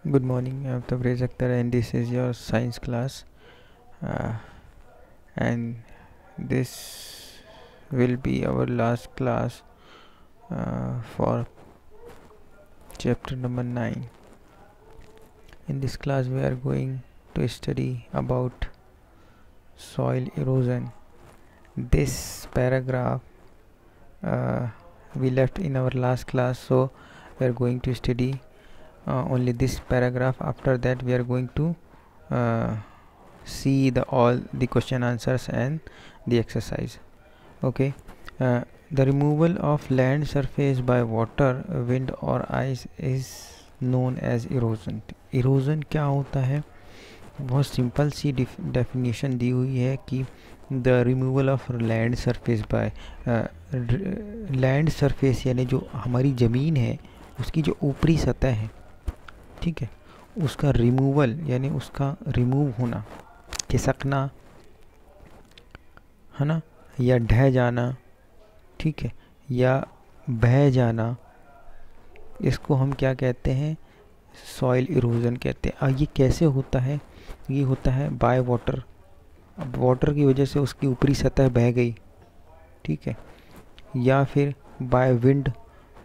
Good morning, I'm Tabrez Akhtar and this is your science class, uh, and this will be our last class for chapter number 9. In this class we are going to study about soil erosion. This paragraph we left in our last class, so we are going to study only this paragraph. After that we are going to see all the question answers and the exercise. Okay. The removal of land surface by water, wind or ice is known as erosion. erosion क्या होता है? बहुत simple सी definition दी हुई है कि the removal of land surface by land surface, यानी जो हमारी ज़मीन है उसकी जो ऊपरी सतह है, ठीक है, उसका रिमूवल यानी उसका रिमूव होना, खिसकना है ना, या ढह जाना, ठीक है, या बह जाना, इसको हम क्या कहते हैं? सॉइल इरोजन कहते हैं। ये कैसे होता है? ये होता है बाय वाटर। अब वाटर की वजह से उसकी ऊपरी सतह बह गई, ठीक है, या फिर बाय विंड,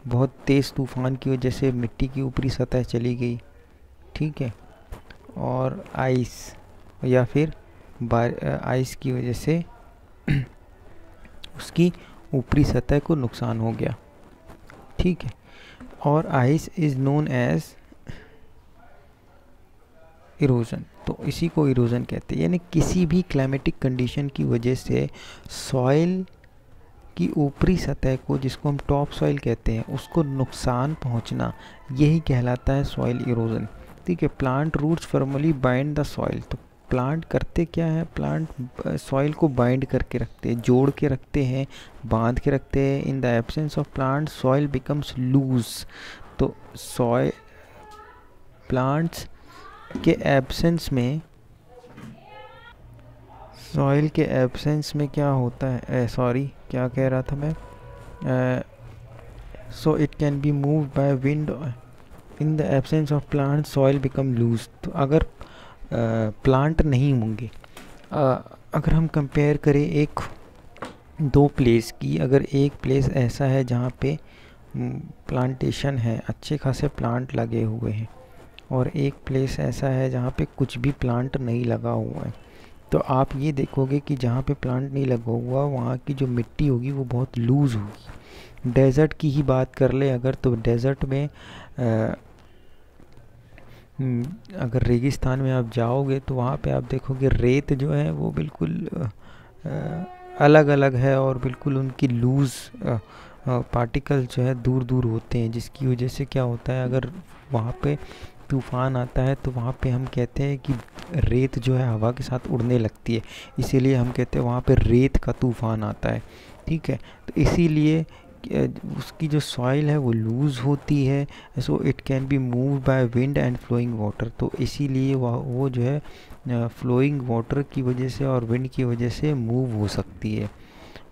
बहुत तेज़ तूफान की वजह से मिट्टी की ऊपरी सतह चली गई, ठीक है, और आइस, या फिर आइस की वजह से उसकी ऊपरी सतह को नुकसान हो गया, ठीक है। और ice is known as erosion, तो इसी को इरोजन कहते हैं। यानी किसी भी क्लाइमेटिक कंडीशन की वजह से सॉइल की ऊपरी सतह को, जिसको हम टॉप सॉइल कहते हैं, उसको नुकसान पहुंचना, यही कहलाता है सॉइल इरोजन, ठीक है। Plant roots formally bind the soil, तो प्लांट करते क्या है? प्लांट सॉइल को बाइंड करके रखते हैं, जोड़ के रखते हैं, बांध के रखते हैं। In the absence of plant soil becomes loose, तो सॉइल प्लांट्स के एब्सेंस में, सॉइल के एब्सेंस में क्या होता है? सॉरी, क्या कह रहा था मैं? So it can be move by wind. In the absence of plant soil become loose, तो अगर प्लांट नहीं होंगे, अगर हम कंपेयर करें एक दो प्लेस की, अगर एक प्लेस ऐसा है जहाँ पे प्लांटेशन है, अच्छे खासे प्लांट लगे हुए हैं, और एक प्लेस ऐसा है जहाँ पे कुछ भी प्लांट नहीं लगा हुआ है, तो आप ये देखोगे कि जहाँ पे प्लांट नहीं लगा हुआ वहाँ की जो मिट्टी होगी वो बहुत लूज़ होगी। डेज़र्ट की ही बात कर ले अगर, तो डेज़र्ट में अगर रेगिस्तान में आप जाओगे तो वहाँ पे आप देखोगे रेत जो है वो बिल्कुल अलग अलग है, और बिल्कुल उनकी लूज़ पार्टिकल जो है दूर दूर होते हैं, जिसकी वजह से क्या होता है, अगर वहाँ पे तूफ़ान आता है तो वहाँ पे हम कहते हैं कि रेत जो है हवा के साथ उड़ने लगती है, इसीलिए हम कहते हैं वहाँ पे रेत का तूफ़ान आता है, ठीक है। तो इसीलिए उसकी जो सॉइल है वो लूज़ होती है, so it can be move by wind and flowing water, तो इसीलिए वो जो है फ्लोइंग वाटर की वजह से और विंड की वजह से मूव हो सकती है।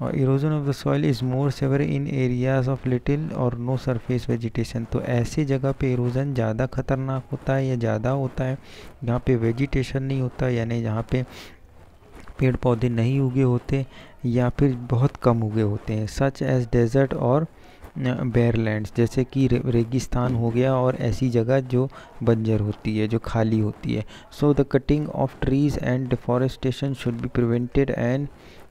और erosion of the soil is more severe in areas of little or no surface vegetation, तो ऐसे जगह पे इरोजन ज़्यादा खतरनाक होता है या ज़्यादा होता है जहाँ पे वेजिटेशन नहीं होता, यानी जहाँ पे पेड़ पौधे नहीं उगे होते या फिर बहुत कम उगे होते हैं, सच एज डेजर्ट और बेयरलैंड्स, जैसे कि रेगिस्तान हो गया और ऐसी जगह जो बंजर होती है, जो खाली होती है। So the cutting of trees and deforestation should be prevented, and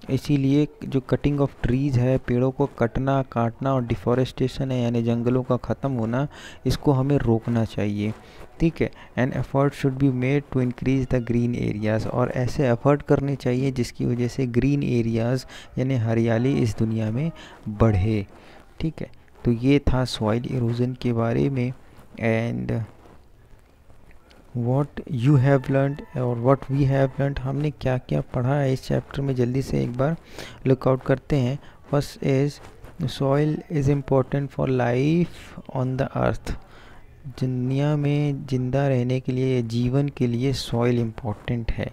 इसीलिए जो कटिंग ऑफ ट्रीज़ है, पेड़ों को कटना काटना, और डिफॉरेस्टेशन है यानी जंगलों का ख़त्म होना, इसको हमें रोकना चाहिए, ठीक है। And effort should be made to increase the green areas, और ऐसे एफर्ट करने चाहिए जिसकी वजह से ग्रीन एरियाज़ यानी हरियाली इस दुनिया में बढ़े, ठीक है। तो ये था सॉइल इरोजन के बारे में, and what you have learned और व्हाट वी हैव लर्नड, हमने क्या क्या पढ़ा है इस चैप्टर में, जल्दी से एक बार लुकआउट करते हैं। First is soil is important for life on the earth, दुनिया में ज़िंदा रहने के लिए, जीवन के लिए सॉइल इम्पोर्टेंट है,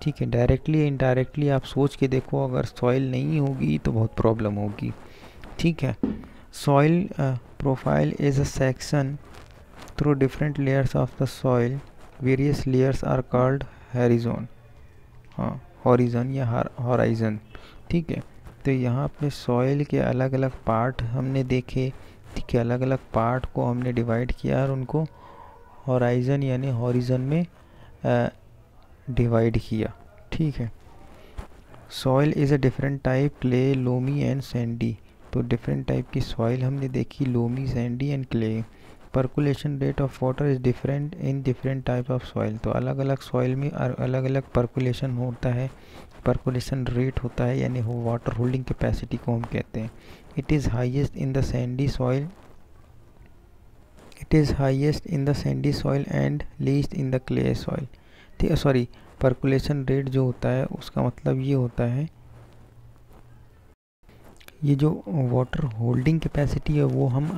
ठीक है। डायरेक्टली इनडायरेक्टली आप सोच के देखो, अगर सॉइल नहीं होगी तो बहुत प्रॉब्लम होगी, ठीक है। Soil profile is a section through different layers of the soil, various layers are called horizon, हाँ हॉरिज़ॉन या हॉराइज़न, ठीक है। तो यहाँ पे सॉइल के अलग अलग पार्ट हमने देखे, ठीक है, अलग अलग पार्ट को हमने डिवाइड किया और उनको हॉराइज़न यानी हॉरिज़न में डिवाइड किया, ठीक है। Soil is a different type, clay, loamy and Sandy. तो डिफरेंट टाइप की सॉइल हमने देखी, loamy, Sandy and clay. Percolation rate of water is different in different type of soil. तो अलग अलग सॉइल में अलग अलग परकुलेशन होता है, परकुलेशन रेट होता है, यानी वाटर होल्डिंग कैपेसिटी को हम कहते हैं। It is highest in the Sandy soil, it is highest in the Sandy soil and least in the clay soil, ठीक है। सॉरी, परकुलेशन रेट जो होता है उसका मतलब ये होता है, ये जो वाटर होल्डिंग कैपेसिटी है वो हम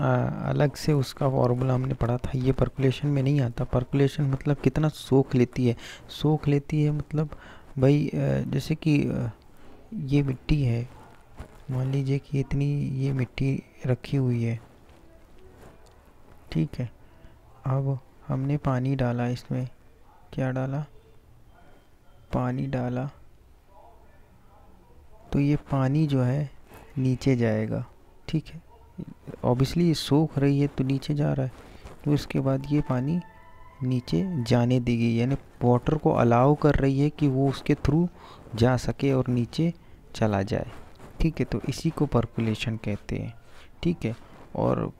अलग से उसका फॉर्मूला हमने पढ़ा था, ये परकुलेशन में नहीं आता। परकुलेशन मतलब कितना सोख लेती है, सोख लेती है मतलब भाई जैसे कि ये मिट्टी है, मान लीजिए कि इतनी ये मिट्टी रखी हुई है, ठीक है। अब हमने पानी डाला, इसमें क्या डाला, पानी डाला, तो ये पानी जो है नीचे जाएगा, ठीक है। ऑब्वियसली ये सोख रही है तो नीचे जा रहा है, तो इसके बाद ये पानी नीचे जाने देगी, यानी वाटर को अलाउ कर रही है कि वो उसके थ्रू जा सके और नीचे चला जाए, ठीक है। तो इसी को परकुलेशन कहते हैं, ठीक है। और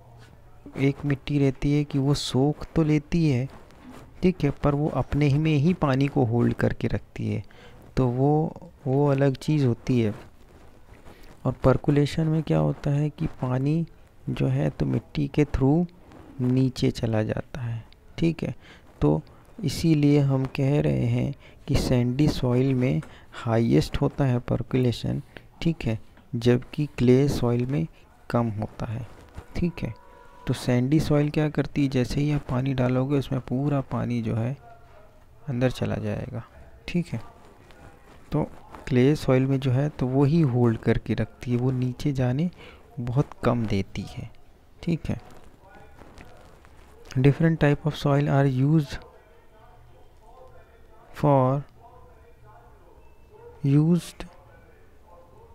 एक मिट्टी रहती है कि वो सोख तो लेती है, ठीक है, पर वो अपने ही में ही पानी को होल्ड करके रखती है, तो वो अलग चीज़ होती है। और परकुलेशन में क्या होता है कि पानी जो है तो मिट्टी के थ्रू नीचे चला जाता है, ठीक है। तो इसीलिए हम कह रहे हैं कि सैंडी सॉइल में हाईएस्ट होता है परकुलेशन, ठीक है, जबकि क्ले सॉइल में कम होता है, ठीक है। तो सैंडी सॉइल क्या करती है, जैसे ही आप पानी डालोगे उसमें पूरा पानी जो है अंदर चला जाएगा, ठीक है। तो क्ले सॉइल में जो है तो वो ही होल्ड करके रखती है, वो नीचे जाने बहुत कम देती है, ठीक है। Different type of soil are used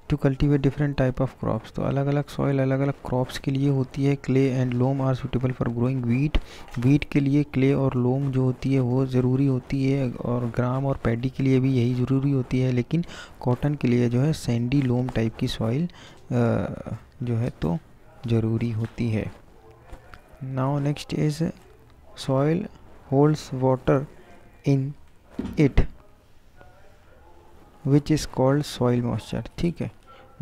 to cultivate different type of crops. तो अलग अलग सॉइल अलग अलग क्रॉप्स के लिए होती है। Clay and loam are suitable for growing wheat. Wheat के लिए क्ले और लोम जो होती है वो ज़रूरी होती है, और ग्राम और पैडी के लिए भी यही ज़रूरी होती है, लेकिन कॉटन के लिए जो है सैंडी लोम टाइप की सॉइल जो है तो ज़रूरी होती है। Now next is soil holds water in it which is called soil moisture, ठीक है।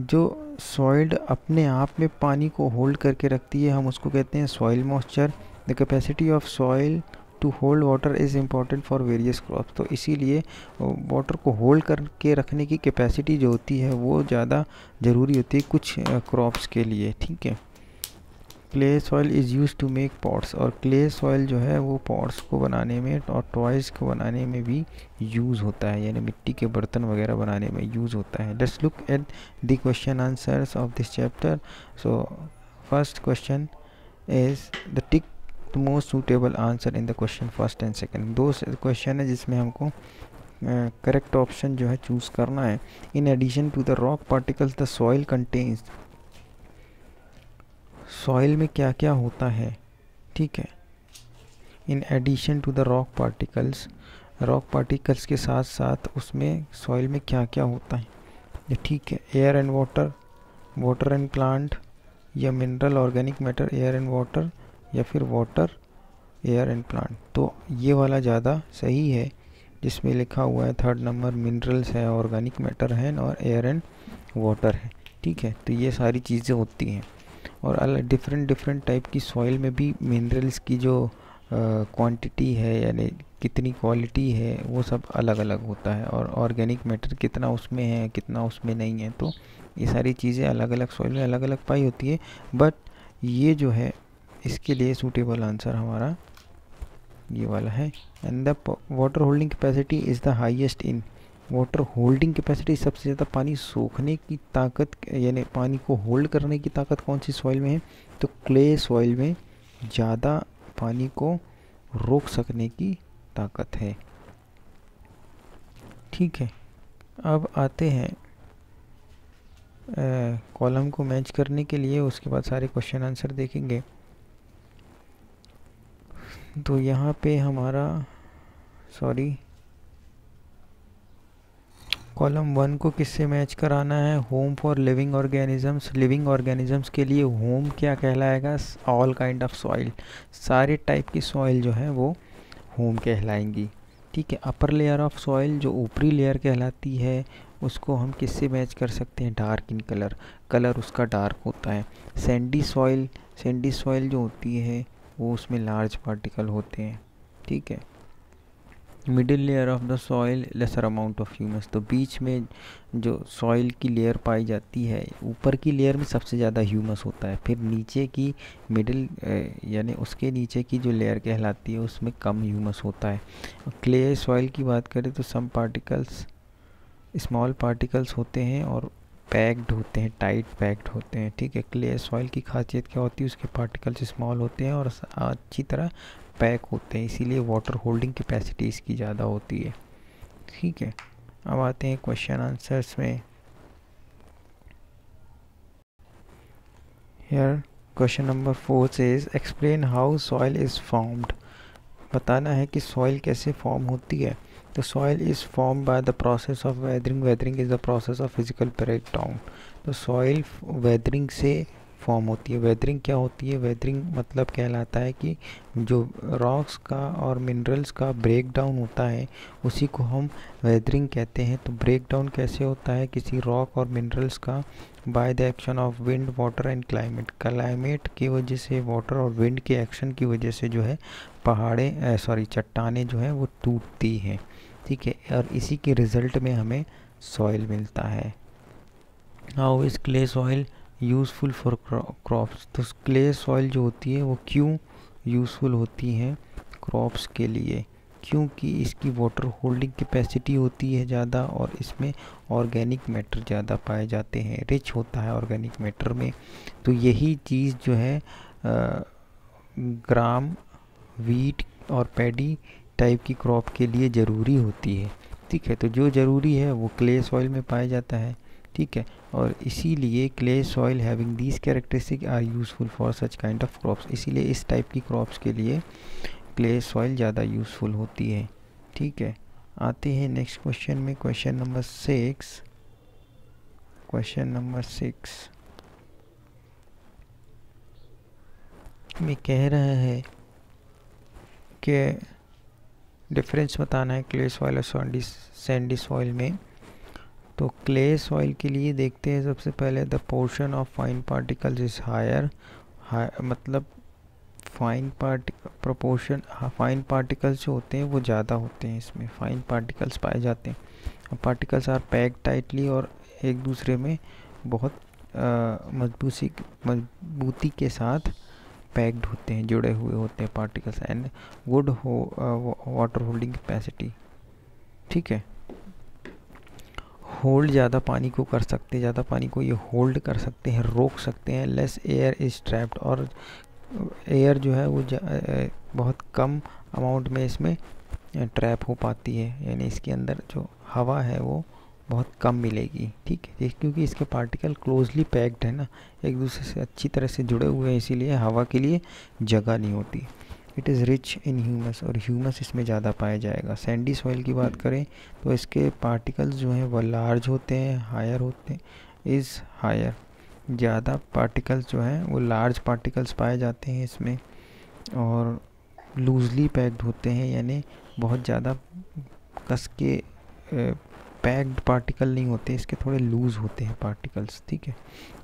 जो सॉइल्ड अपने आप में पानी को होल्ड करके रखती है हम उसको कहते हैं soil moisture. The capacity of soil to hold water is important for various crops. तो इसीलिए वाटर को होल्ड करके रखने की कैपेसिटी जो होती है वो ज़्यादा ज़रूरी होती है कुछ क्रॉप्स के लिए, ठीक है। Clay soil is use to make pots. और क्ले सॉइल जो है वो पॉट्स को बनाने में और टॉयज़ को बनाने में भी यूज़ होता है, यानी मिट्टी के बर्तन वगैरह बनाने में यूज़ होता है। Let's look at the question answers of this chapter. So first question is the tick the most suitable answer in the question first and second. दो क्वेश्चन है जिसमें हमको करेक्ट ऑप्शन जो है चूज़ करना है। In addition to the rock particles the soil contains. Soil में क्या क्या होता है, ठीक है। In addition to the rock particles के साथ साथ उसमें सॉइल में क्या क्या होता है, ठीक है। Air and water, water and plant, या mineral organic matter, air and water, या फिर वाटर एयर एंड प्लांट। तो ये वाला ज़्यादा सही है जिसमें लिखा हुआ है थर्ड नंबर, मिनरल्स है, ऑर्गेनिक मैटर है और एयर एंड वाटर है, ठीक है। तो ये सारी चीज़ें होती हैं। और अलग डिफरेंट टाइप की सॉइल में भी मिनरल्स की जो क्वांटिटी है यानी कितनी क्वालिटी है वो सब अलग अलग होता है, और ऑर्गेनिक मैटर कितना उसमें है कितना उसमें नहीं है। तो ये सारी चीज़ें अलग अलग सॉइल में अलग अलग पाई होती है। बट ये जो है इसके लिए सूटेबल आंसर हमारा ये वाला है। And the water holding capacity is the highest in. Water holding capacity, सबसे ज़्यादा पानी सोखने की ताकत यानी पानी को होल्ड करने की ताकत कौन सी सॉइल में है, तो क्ले सॉइल में ज़्यादा पानी को रोक सकने की ताकत है। ठीक है, अब आते हैं कॉलम को मैच करने के लिए, उसके बाद सारे क्वेश्चन आंसर देखेंगे। तो यहाँ पे हमारा कॉलम 1 को किससे मैच कराना है? Home for living organisms. Living organisms के लिए होम क्या कहलाएगा? ऑल काइंड ऑफ सॉइल, सारे टाइप की सॉइल जो है वो होम कहलाएंगी। ठीक है, अपर लेयर ऑफ सॉइल जो ऊपरी लेयर कहलाती है, उसको हम किससे मैच कर सकते हैं? डार्क इन कलर, कलर उसका डार्क होता है। सैंडी सॉइल जो होती है वो उसमें लार्ज पार्टिकल होते हैं। ठीक है, middle layer of the soil lesser amount of humus. तो बीच में जो सॉइल की लेयर पाई जाती है, ऊपर की लेयर में सबसे ज़्यादा ह्यूमस होता है, फिर नीचे की मिडिल यानी उसके नीचे की जो लेयर कहलाती है उसमें कम ह्यूमस होता है। क्ले सॉइल की बात करें तो सम पार्टिकल्स, स्मॉल पार्टिकल्स होते हैं और पैक्ड होते हैं, टाइट पैक्ड होते हैं। ठीक है, क्ले सॉइल की खासियत क्या होती है? उसके पार्टिकल्स स्मॉल होते हैं और अच्छी तरह पैक होते हैं, इसीलिए वाटर होल्डिंग कैपेसिटी इसकी ज़्यादा होती है। ठीक है, अब आते हैं क्वेश्चन आंसर्स में। Here question number 4 says explain how soil is formed. बताना है कि सॉइल कैसे फॉर्म होती है। तो soil is form by the process of weathering. Weathering is the process of physical breakdown. तो सॉइल वेदरिंग से फॉर्म होती है। वेदरिंग क्या होती है? वेदरिंग मतलब कहलाता है कि जो रॉक्स का और मिनरल्स का ब्रेक डाउन होता है उसी को हम वेदरिंग कहते हैं। तो ब्रेक डाउन कैसे होता है किसी रॉक और मिनरल्स का? By the action of wind, water and climate. Climate की वजह से, वाटर और विंड के एक्शन की वजह से जो है चट्टानें जो है वो टूटती हैं। ठीक है, और इसी के रिज़ल्ट में हमें सॉइल मिलता है। How is clay soil useful for crops. तो क्ले सॉइल जो होती है वो क्यों यूज़फुल होती हैं क्रॉप्स के लिए? क्योंकि इसकी वाटर होल्डिंग कैपेसिटी होती है ज़्यादा और इसमें ऑर्गेनिक मैटर ज़्यादा पाए जाते हैं, रिच होता है ऑर्गेनिक मैटर में। तो यही चीज़ जो है ग्राम, वीट और पैडी टाइप की क्रॉप के लिए ज़रूरी होती है। ठीक है, तो जो ज़रूरी है वो क्ले सॉइल में पाया जाता है। ठीक है, और इसीलिए clay soil having these characteristic are useful for such kind of crops. इसीलिए इस टाइप की क्रॉप्स के लिए क्ले सॉइल ज़्यादा यूज़फुल होती है। ठीक है, आते हैं नेक्स्ट क्वेश्चन में। क्वेश्चन नंबर 6 में कह रहा है कि डिफरेंस बताना है क्ले सॉइल और सैंडी सॉइल में। तो क्ले सॉइल के लिए देखते हैं सबसे पहले the portion of fine particles is higher. मतलब फाइन पार्टिकल्स जो होते हैं वो ज़्यादा होते हैं, इसमें फाइन पार्टिकल्स पाए जाते हैं। पार्टिकल्स आर पैक्ड टाइटली और एक दूसरे में बहुत मजबूती के साथ पैक्ड होते हैं, जुड़े हुए होते हैं particles, and good water holding capacity. ठीक है, होल्ड ज़्यादा पानी को कर सकते हैं, ज़्यादा पानी को ये होल्ड कर सकते हैं, रोक सकते हैं। लेस एयर इज़ ट्रैप्ड, और एयर जो है वो बहुत कम अमाउंट में इसमें ट्रैप हो पाती है, यानी इसके अंदर जो हवा है वो बहुत कम मिलेगी। ठीक है, क्योंकि इसके पार्टिकल क्लोजली पैक्ड है ना, एक दूसरे से अच्छी तरह से जुड़े हुए हैं, इसीलिए हवा के लिए जगह नहीं होती। It is rich in humus, और ह्यूमस इसमें ज़्यादा पाया जाएगा। सैंडी सॉइल की बात करें तो इसके पार्टिकल्स जो हैं वो लार्ज होते हैं, हायर होते हैं, इज़ हायर। ज़्यादा पार्टिकल्स जो हैं वो लार्ज पार्टिकल्स पाए जाते हैं इसमें, और लूजली पैक्ड होते हैं, यानी बहुत ज़्यादा कस के पैक्ड पार्टिकल नहीं होते, इसके थोड़े लूज़ होते हैं पार्टिकल्स। ठीक है,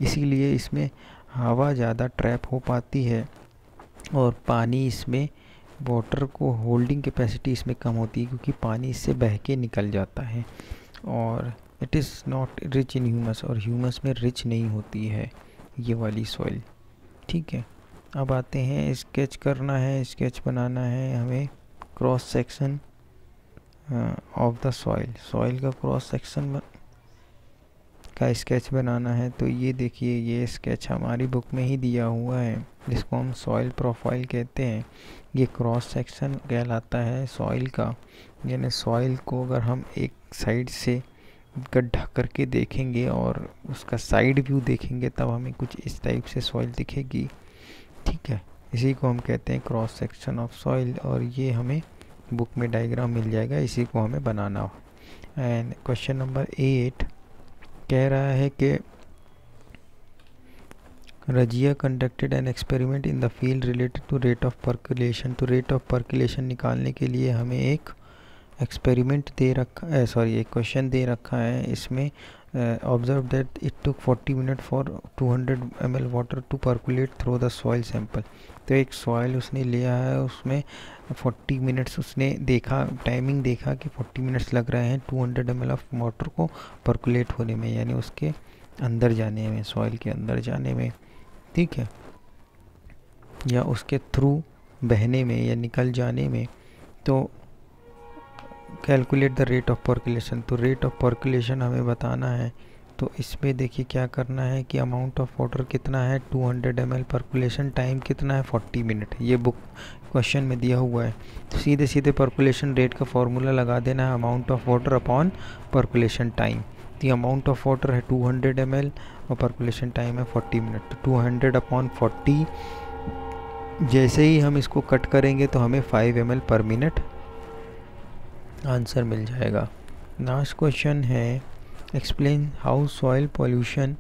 इसीलिए इसमें हवा ज़्यादा ट्रैप हो पाती है और पानी इसमें, वाटर को होल्डिंग कैपेसिटी इसमें कम होती है क्योंकि पानी इससे बह के निकल जाता है। और it is not rich in humus, और ह्यूमस में रिच नहीं होती है ये वाली सॉइल। ठीक है, अब आते हैं स्केच करना है, स्केच बनाना है हमें cross section of the soil. Soil का क्रॉस सेक्शन का स्केच बनाना है तो ये देखिए, ये स्केच हमारी बुक में ही दिया हुआ है, जिसको हम सॉइल प्रोफाइल कहते हैं। ये क्रॉस सेक्शन कहलाता है सॉइल का, यानी सॉइल को अगर हम एक साइड से गड्ढा करके देखेंगे और उसका साइड व्यू देखेंगे तब हमें कुछ इस टाइप से सॉइल दिखेगी, ठीक है। इसी को हम कहते हैं क्रॉस सेक्शन ऑफ सॉइल, और ये हमें बुक में डायग्राम मिल जाएगा, इसी को हमें बनाना हो। एंड क्वेश्चन नंबर 8 कह रहा है कि Razia conducted an experiment in the field related to rate of percolation. तो रेट ऑफ पर्कुलेशन निकालने के लिए हमें एक एक्सपेरिमेंट दे रखा है, एक क्वेश्चन दे रखा है। इसमें observe that it took 40 minute for 200 ml water to percolate through the soil sample. तो एक सॉइल उसने लिया है, उसमें 40 मिनट्स उसने देखा, टाइमिंग देखा कि 40 मिनट्स लग रहे हैं 200 ml ऑफ वाटर को पर्कुलेट होने में, यानी उसके अंदर जाने में, सॉइल के अंदर जाने में, ठीक है, या उसके थ्रू बहने में या निकल जाने में। तो calculate the rate of percolation, तो रेट ऑफ पर्कुलेशन हमें बताना है। तो इसमें देखिए क्या करना है कि अमाउंट ऑफ वाटर कितना है 200 ml, पर्कुलेशन टाइम कितना है 40 मिनट, ये बुक क्वेश्चन में दिया हुआ है। तो सीधे सीधे पर्कुलेशन रेट का फॉर्मूला लगा देना है, amount of water upon percolation time. तो अमाउंट ऑफ वाटर है 200 ml और पर्कुलेशन टाइम है 40 मिनट। तो 200 अपॉन 40, जैसे ही हम इसको कट करेंगे तो हमें 5 ml पर मिनट आंसर मिल जाएगा। लास्ट क्वेश्चन है explain how soil pollution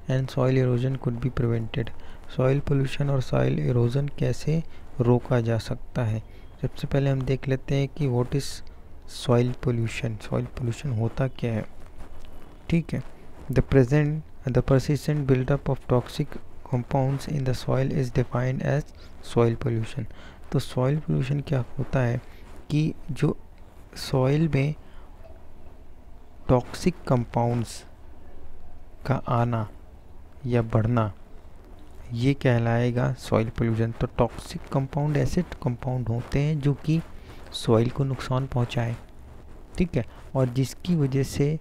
and soil erosion could be prevented. Soil pollution और सॉइल इरोजन कैसे रोका जा सकता है। सबसे पहले हम देख लेते हैं कि what is soil pollution. Soil pollution होता क्या है, ठीक है। The persistent buildup of toxic compounds in the soil is defined as soil pollution। तो सॉइल पोल्यूशन क्या होता है कि जो सॉइल में टॉक्सिक कंपाउंड्स का आना या बढ़ना, ये कहलाएगा सॉइल पोल्यूशन। तो टॉक्सिक कंपाउंड ऐसे कंपाउंड होते हैं जो कि सॉइल को नुकसान पहुंचाए, ठीक है, और जिसकी वजह से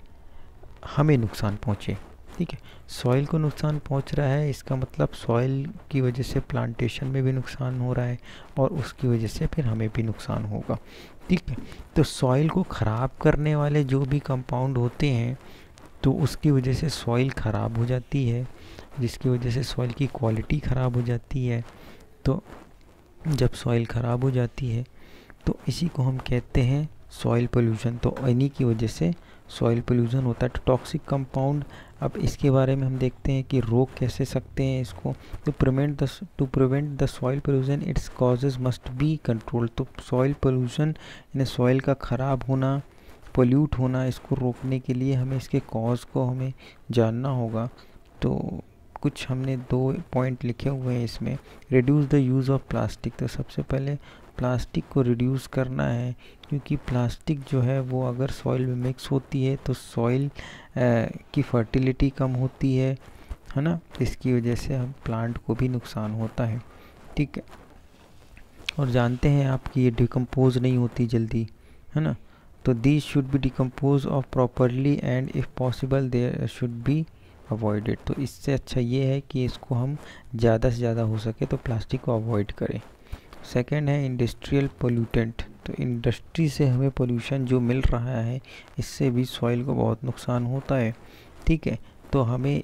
हमें नुकसान पहुंचे, ठीक है। सॉइल को नुकसान पहुंच रहा है, इसका मतलब सॉइल की वजह से प्लांटेशन में भी नुकसान हो रहा है और उसकी वजह से फिर हमें भी नुकसान होगा, ठीक है। तो सॉइल को ख़राब करने वाले जो भी कंपाउंड होते हैं तो उसकी वजह से सॉइल ख़राब हो जाती है, जिसकी वजह से सॉइल की क्वालिटी ख़राब हो जाती है। तो जब सॉइल ख़राब हो जाती है तो इसी को हम कहते हैं सॉइल पोल्यूशन। तो इन्हीं की वजह से सॉइल पोल्यूशन होता है। तो टॉक्सिक कंपाउंड, अब इसके बारे में हम देखते हैं कि रोक कैसे सकते हैं इसको। To prevent the soil pollution its causes must be control. तो सॉइल पोल्यूशन यानी सॉइल का ख़राब होना, पोल्यूट होना, इसको रोकने के लिए हमें इसके कॉज को हमें जानना होगा। तो कुछ हमने 2 पॉइंट लिखे हुए हैं इसमें। Reduce the use of plastic. तो सबसे पहले प्लास्टिक को रिड्यूस करना है, क्योंकि प्लास्टिक जो है वो अगर सॉइल में मिक्स होती है तो सॉइल की फर्टिलिटी कम होती है ना, इसकी वजह से हम प्लांट को भी नुकसान होता है, ठीक है। और जानते हैं आप कि ये डिकम्पोज नहीं होती जल्दी, है ना। तो these should be decompose of properly and if possible there should be avoided. तो इससे अच्छा ये है कि इसको हम ज़्यादा से ज़्यादा हो सके तो प्लास्टिक को अवॉइड करें। सेकेंड है इंडस्ट्रियल पोल्यूटेंट। तो इंडस्ट्री से हमें पोल्यूशन जो मिल रहा है इससे भी सॉइल को बहुत नुकसान होता है, ठीक है। तो हमें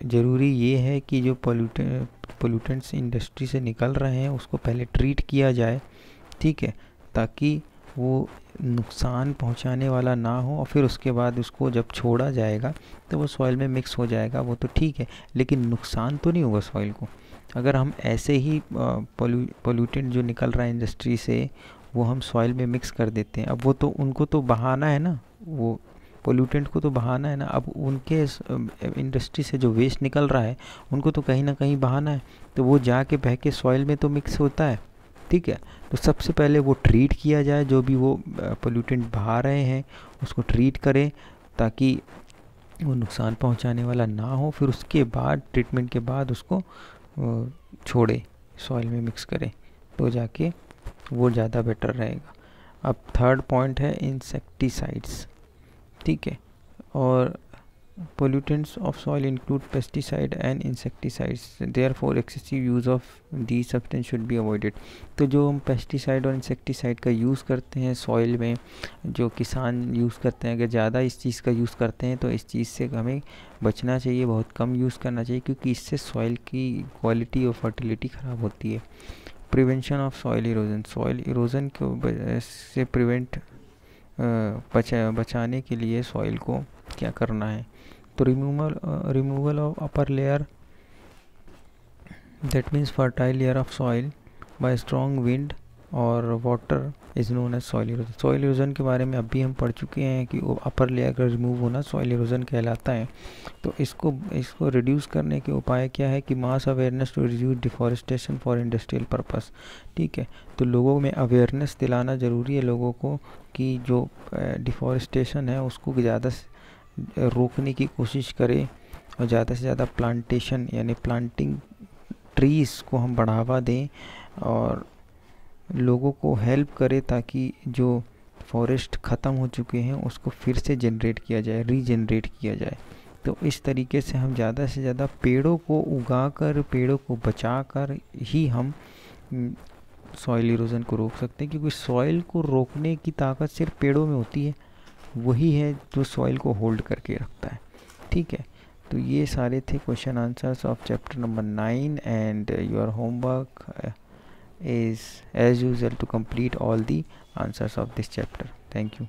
ज़रूरी ये है कि जो पोल्यूटेंट्स इंडस्ट्री से निकल रहे हैं उसको पहले ट्रीट किया जाए, ठीक है, ताकि वो नुकसान पहुंचाने वाला ना हो, और फिर उसके बाद उसको जब छोड़ा जाएगा तो वो सॉइल में मिक्स हो जाएगा, वो तो ठीक है, लेकिन नुकसान तो नहीं होगा सॉइल को। अगर हम ऐसे ही पोल्यूटेंट जो निकल रहा है इंडस्ट्री से वो हम सॉइल में मिक्स कर देते हैं, अब वो तो उनको तो बहाना है ना, वो पोल्यूटेंट को तो बहाना है ना। अब उनके इंडस्ट्री से जो वेस्ट निकल रहा है उनको तो कहीं ना कहीं बहाना है, तो वो जाके बह के सॉइल में तो मिक्स होता है, ठीक है। तो सबसे पहले वो ट्रीट किया जाए, जो भी वो पोल्यूटेंट बहा रहे हैं उसको ट्रीट करें ताकि वो नुकसान पहुंचाने वाला ना हो, फिर उसके बाद ट्रीटमेंट के बाद उसको छोड़े, सॉइल में मिक्स करें, तो जाके वो ज़्यादा बेटर रहेगा। अब थर्ड पॉइंट है इंसेक्टिसाइड्स, ठीक है। और Pollutants of soil include pesticide and insecticides. Therefore, excessive use of these substance should be avoided. तो जो हम पेस्टिसाइड और इंसेक्टिसाइड का यूज़ करते हैं सॉइल में, जो किसान यूज़ करते हैं, अगर ज़्यादा इस चीज़ का यूज़ करते हैं तो इस चीज़ से हमें बचना चाहिए, बहुत कम यूज़ करना चाहिए, क्योंकि इससे सॉइल की क्वालिटी और फर्टिलिटी ख़राब होती है. Prevention of soil erosion. Soil erosion को से बचाने के लिए सॉइल को क्या करना है? तो removal of upper layer, that means fertile layer of soil by strong wind और water is known as soil erosion. Soil erosion के बारे में अभी हम पढ़ चुके हैं कि वो अपर लेयर का रिमूव होना सॉइल इरोजन कहलाता है. तो इसको रिड्यूस करने के उपाय क्या है कि mass awareness to reduce deforestation for industrial purpose. ठीक है, तो लोगों में अवेयरनेस दिलाना ज़रूरी है लोगों को कि जो डिफॉरेस्टेशन है उसको ज़्यादा रोकने की कोशिश करें और ज़्यादा से ज़्यादा प्लांटेशन यानी प्लांटिंग ट्रीज़ को हम बढ़ावा दें और लोगों को हेल्प करें ताकि जो फॉरेस्ट ख़त्म हो चुके हैं उसको फिर से जनरेट किया जाए, रीजनरेट किया जाए. तो इस तरीके से हम ज़्यादा से ज़्यादा पेड़ों को उगाकर, पेड़ों को बचाकर ही हम सॉइल इरोजन को रोक सकते हैं, क्योंकि सॉइल को रोकने की ताकत सिर्फ पेड़ों में होती है. वही है जो सॉइल को होल्ड करके रखता है. ठीक है, तो ये सारे थे question answers of chapter number 9 and your homework is as usual to complete all the answers of this chapter. Thank you.